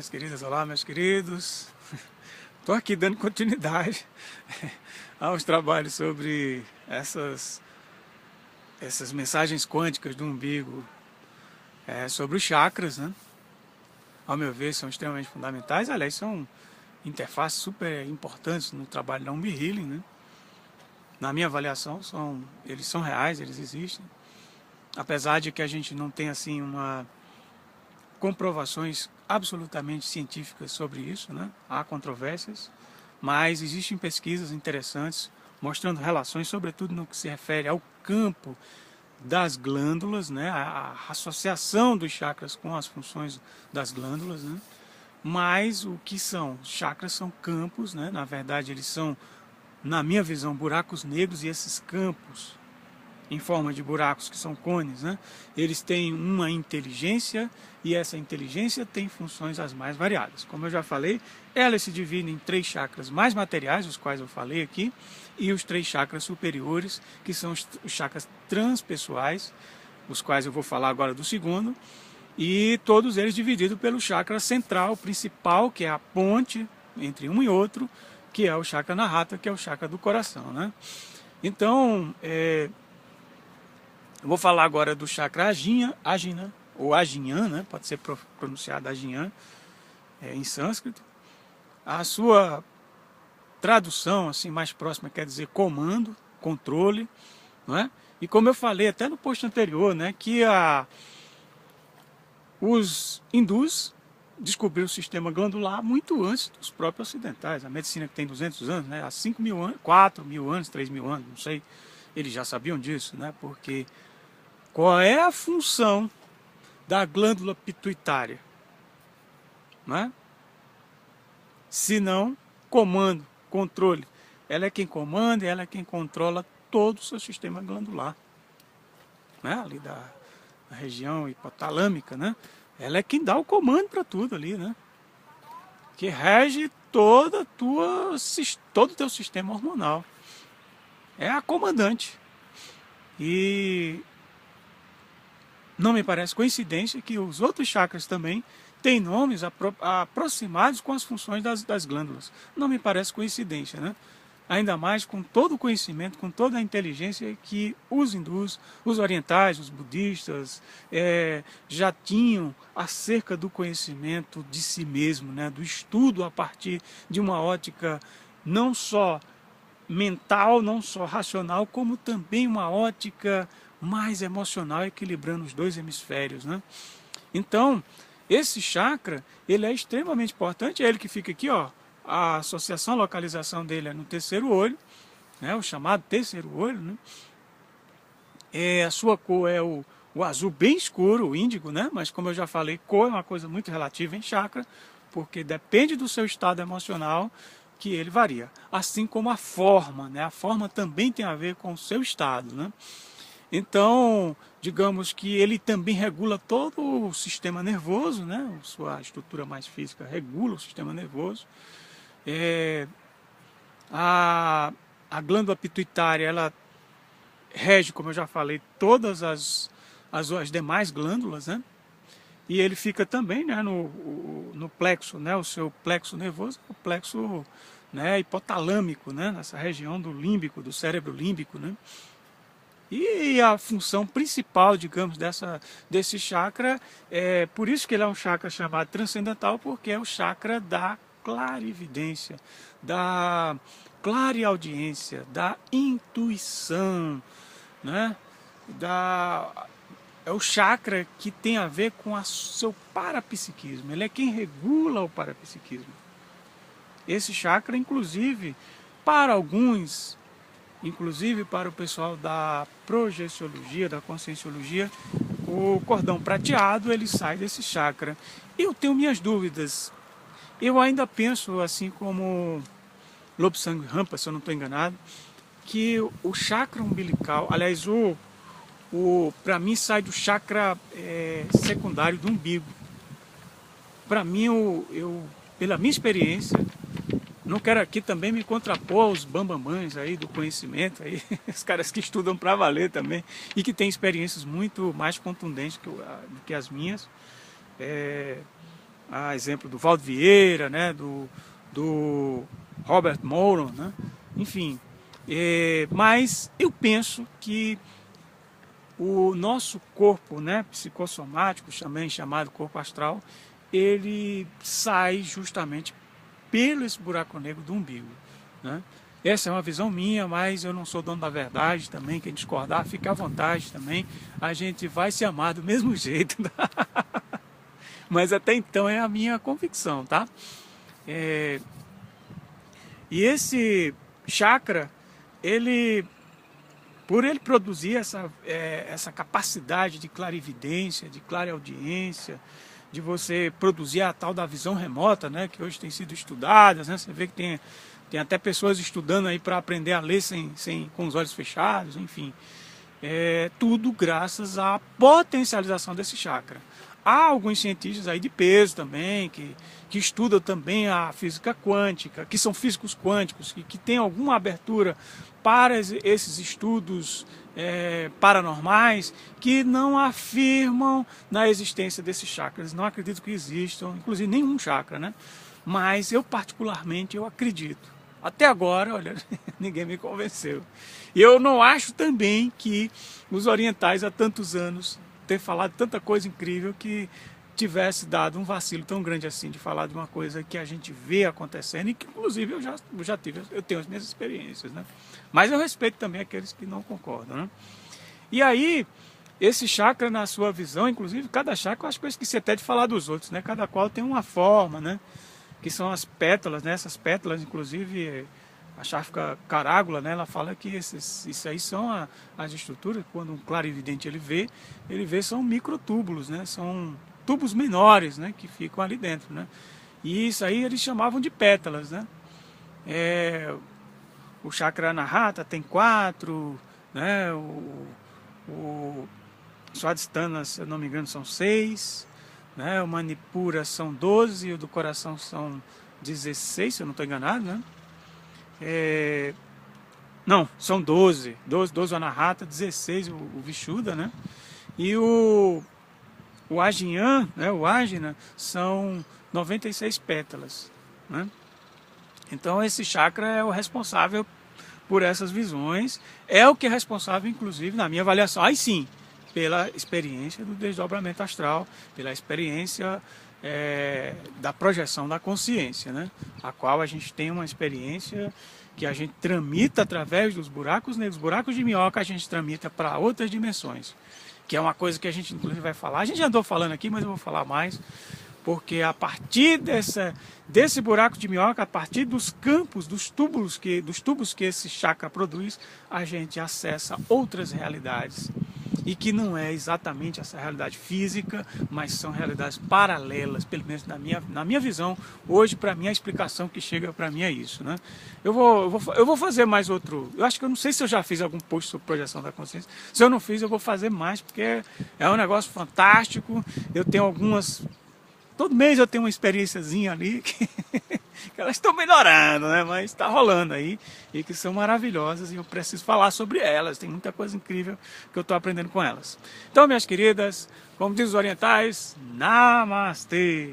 minhas queridas, olá, meus queridos. Estou aqui dando continuidade aos trabalhos sobre essas mensagens quânticas do umbigo, sobre os chakras, né? Ao meu ver, são extremamente fundamentais. Aliás, são interfaces super importantes no trabalho da Umbi Healing, né? Na minha avaliação, eles são reais, eles existem. Apesar de que a gente não tem assim comprovações absolutamente científicas sobre isso, né? Há controvérsias, mas existem pesquisas interessantes mostrando relações, sobretudo no que se refere ao campo das glândulas, né? A associação dos chakras com as funções das glândulas, né? Mas o que são? Chakras são campos, né? Na verdade, eles são, na minha visão, buracos negros, e esses campos em forma de buracos, que são cones, né? Eles têm uma inteligência, e essa inteligência tem funções as mais variadas. Como eu já falei, elas se dividem em 3 chakras mais materiais, os quais eu falei aqui, e os 3 chakras superiores, que são os chakras transpessoais, os quais eu vou falar agora do segundo, e todos eles divididos pelo chakra central, principal, que é a ponte entre um e outro, que é o chakra Anahata, que é o chakra do coração, né? Então, eu vou falar agora do chakra Ajna, ou Ajnan, né? Pode ser pronunciado Ajnan em sânscrito. A sua tradução assim mais próxima quer dizer comando, controle, não é? E como eu falei até no post anterior, né, que os hindus descobriram o sistema glandular muito antes dos próprios ocidentais. A medicina que tem 200 anos, né, há 5.000 anos, 4.000 anos, 3.000 anos, não sei, eles já sabiam disso, né? Porque qual é a função da glândula pituitária? Não é? Se não comando, controle. Ela é quem comanda e ela é quem controla todo o seu sistema glandular, né? Ali da região hipotalâmica, né? Ela é quem dá o comando para tudo ali, né? Que rege todo o teu sistema hormonal. É a comandante. E não me parece coincidência que os outros chakras também têm nomes aproximados com as funções das glândulas. Não me parece coincidência, né? Ainda mais com todo o conhecimento, com toda a inteligência que os hindus, os orientais, os budistas já tinham acerca do conhecimento de si mesmo, né? Do estudo a partir de uma ótica não só mental, não só racional, como também uma ótica mais emocional, equilibrando os 2 hemisférios, né? Então, esse chakra, ele é extremamente importante, é ele que fica aqui, ó. A associação, a localização dele é no terceiro olho, né, o chamado terceiro olho, né? A sua cor é o azul bem escuro, o índigo, né? Mas como eu já falei, cor é uma coisa muito relativa em chakra, porque depende do seu estado emocional que ele varia. Assim como a forma, né? A forma também tem a ver com o seu estado, né? Então, digamos que ele também regula todo o sistema nervoso, né? Sua estrutura mais física regula o sistema nervoso. A glândula pituitária, ela rege, como eu já falei, todas as demais glândulas, né? E ele fica também, né, no plexo, né? O seu plexo nervoso, o plexo, né, hipotalâmico, né? Nessa região do límbico, do cérebro límbico, né? E a função principal, digamos, desse chakra, por isso que ele é um chakra chamado transcendental, porque é o chakra da clarividência, da clareaudiência, da intuição, né? É o chakra que tem a ver com o seu parapsiquismo. Ele é quem regula o parapsiquismo. Esse chakra, inclusive, para alguns, inclusive para o pessoal da projeciologia, da conscienciologia, o cordão prateado, ele sai desse chakra. Eu tenho minhas dúvidas. Eu ainda penso, assim como Lobsang Rampa, se eu não estou enganado, que o chakra umbilical, aliás, para mim sai do chakra secundário do umbigo. Para mim, pela minha experiência, não quero aqui também me contrapor aos bambamães aí do conhecimento, aí, os caras que estudam para valer também, e que têm experiências muito mais contundentes do que as minhas. a exemplo do Valdo Vieira, né, do Robert Moron, né, enfim. Mas eu penso que o nosso corpo, né, psicossomático, também chamado corpo astral, ele sai justamente pelo esse buraco negro do umbigo, né? Essa é uma visão minha, mas eu não sou dono da verdade também. Quem discordar, fica à vontade também. A gente vai se amar do mesmo jeito. Mas até então é a minha convicção, tá? E esse chakra, por ele produzir essa capacidade de clarividência, de clareaudiência, de você produzir a tal da visão remota, né, que hoje tem sido estudada, né? Você vê que tem até pessoas estudando aí para aprender a ler com os olhos fechados, enfim. Tudo graças à potencialização desse chakra. Há alguns cientistas aí de peso também, que estudam também a física quântica, que são físicos quânticos, que têm alguma abertura para esses estudos paranormais, que não afirmam na existência desses chakras. Não acredito que existam, inclusive nenhum chakra, né? Mas eu particularmente eu acredito. Até agora, olha, ninguém me convenceu. E eu não acho também que os orientais há tantos anos ter falado tanta coisa incrível que tivesse dado um vacilo tão grande assim de falar de uma coisa que a gente vê acontecendo e que inclusive eu tenho as minhas experiências, né? Mas eu respeito também aqueles que não concordam, né? E aí, esse chakra na sua visão, inclusive cada chakra, eu acho que eu esqueci até de falar dos outros, né? Cada qual tem uma forma, né? Que são as pétalas, né? Essas pétalas, inclusive, a Cháfica Carágula, né? Ela fala que isso aí são as estruturas, quando um clarividente ele vê são microtúbulos, né? São tubos menores, né? Que ficam ali dentro, né? E isso aí eles chamavam de pétalas, né? O chakra Anahata tem 4, né? O Swadhisthana, se eu não me engano, são 6, né? O Manipura são 12 e o do coração são 16, se eu não estou enganado, né? Não, são 12 o Anahata, 16 o Vishuddha, né? E o Ajna, né? O Ajna são 96 pétalas, né? Então esse chakra é o responsável por essas visões, é o que é responsável, inclusive, na minha avaliação, aí sim, pela experiência do desdobramento astral, pela experiência da projeção da consciência, né? A qual a gente tem uma experiência que a gente tramita através dos buracos negros, buracos de minhoca, a gente tramita para outras dimensões, que é uma coisa que a gente inclusive vai falar. A gente já andou falando aqui, mas eu vou falar mais, porque a partir desse buraco de minhoca, a partir dos campos, dos tubos que esse chakra produz, a gente acessa outras realidades. E que não é exatamente essa realidade física, mas são realidades paralelas, pelo menos na minha visão. Hoje, para mim, a explicação que chega para mim é isso, né? Eu vou fazer mais outro. Eu acho que eu não sei se eu já fiz algum post sobre projeção da consciência. Se eu não fiz, eu vou fazer mais, porque é um negócio fantástico. Eu tenho algumas... Todo mês eu tenho uma experiênciazinha ali que elas estão melhorando, né? Mas está rolando aí e que são maravilhosas e eu preciso falar sobre elas. Tem muita coisa incrível que eu estou aprendendo com elas. Então, minhas queridas, como diz os orientais, Namastê!